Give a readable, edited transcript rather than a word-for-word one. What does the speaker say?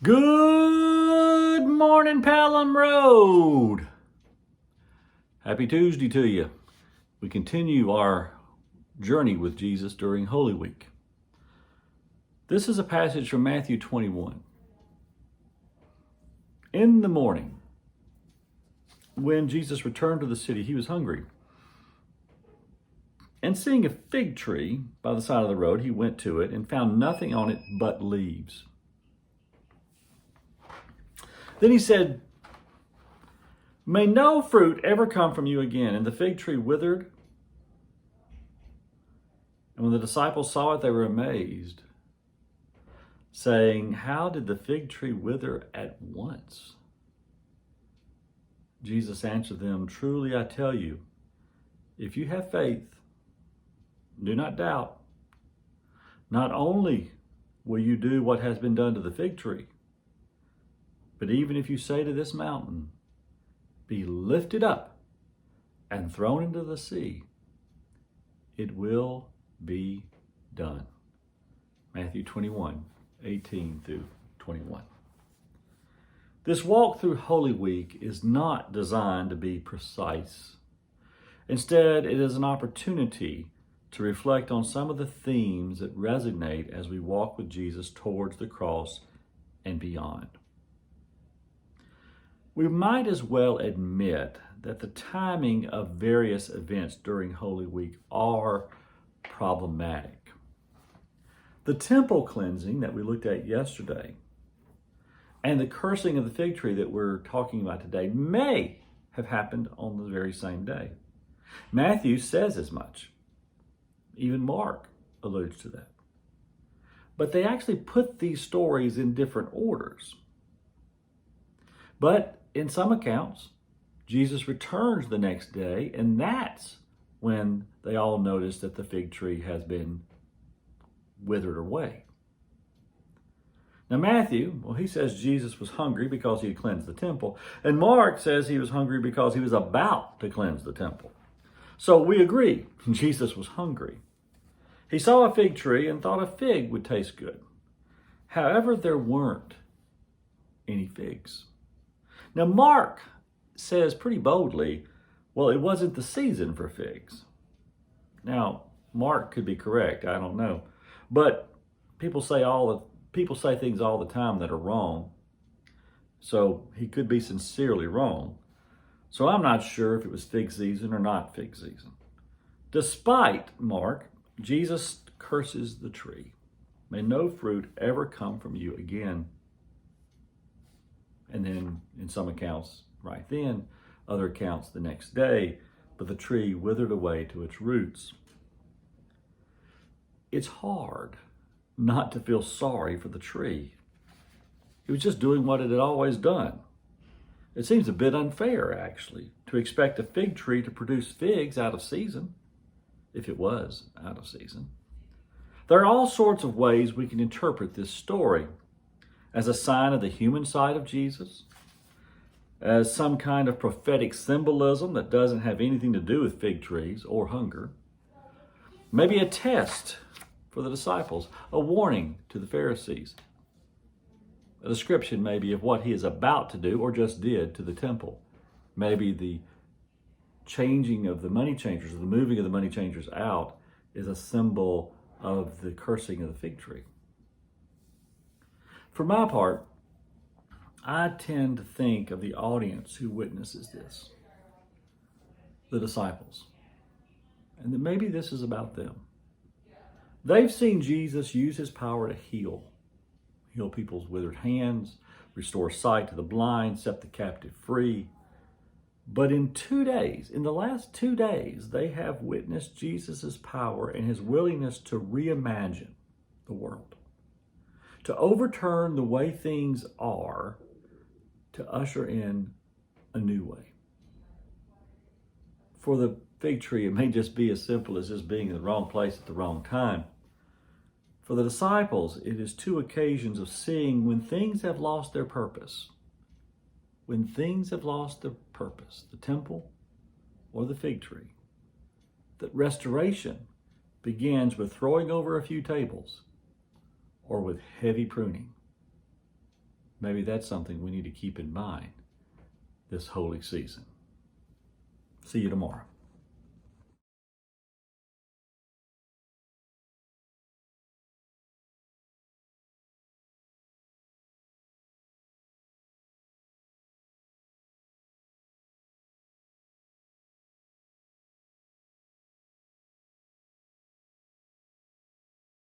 Good morning, Pelham Road. Happy Tuesday to you. We continue our journey with Jesus during Holy Week. This is a passage from Matthew 21. In the morning, when Jesus returned to the city, he was hungry. And seeing a fig tree by the side of the road, he went to it and found nothing on it but leaves. Then he said, "May no fruit ever come from you again." And the fig tree withered. And when the disciples saw it, they were amazed, saying, "How did the fig tree wither at once?" Jesus answered them, "Truly I tell you, if you have faith, do not doubt, not only will you do what has been done to the fig tree, but even if you say to this mountain, 'Be lifted up and thrown into the sea,' it will be done." Matthew 21:18 through 21. This walk through Holy Week is not designed to be precise. Instead, it is an opportunity to reflect on some of the themes that resonate as we walk with Jesus towards the cross and beyond. We might as well admit that the timing of various events during Holy Week are problematic. The temple cleansing that we looked at yesterday and the cursing of the fig tree that we're talking about today may have happened on the very same day. Matthew says as much. Even Mark alludes to that. But they actually put these stories in different orders. But in some accounts, Jesus returns the next day, and that's when they all notice that the fig tree has been withered away. Now Matthew, he says Jesus was hungry because he had cleansed the temple, and Mark says he was hungry because he was about to cleanse the temple. So we agree, Jesus was hungry. He saw a fig tree and thought a fig would taste good. However, there weren't any figs. Now, Mark says pretty boldly, well, it wasn't the season for figs. Now, Mark could be correct, I don't know. But people say things all the time that are wrong. So he could be sincerely wrong. So I'm not sure if it was fig season or not fig season. Despite Mark, Jesus curses the tree. "May no fruit ever come from you again." And then in some accounts right then, other accounts the next day, but the tree withered away to its roots. It's hard not to feel sorry for the tree. It was just doing what it had always done. It seems a bit unfair, actually, to expect a fig tree to produce figs out of season, if it was out of season. There are all sorts of ways we can interpret this story. As a sign of the human side of Jesus, as some kind of prophetic symbolism that doesn't have anything to do with fig trees or hunger, maybe a test for the disciples, a warning to the Pharisees, a description maybe of what he is about to do or just did to the temple, maybe the changing of the money changers, or the moving of the money changers out is a symbol of the cursing of the fig tree. For my part, I tend to think of the audience who witnesses this, the disciples, and that maybe this is about them. They've seen Jesus use his power to heal people's withered hands, restore sight to the blind, set the captive free. But in the last 2 days, they have witnessed Jesus' power and his willingness to reimagine the world, to overturn the way things are, to usher in a new way. For the fig tree, it may just be as simple as just being in the wrong place at the wrong time. For the disciples, it is 2 occasions of seeing when things have lost their purpose. When things have lost their purpose, the temple or the fig tree, that restoration begins with throwing over a few tables or with heavy pruning. Maybe that's something we need to keep in mind this holy season. See you tomorrow.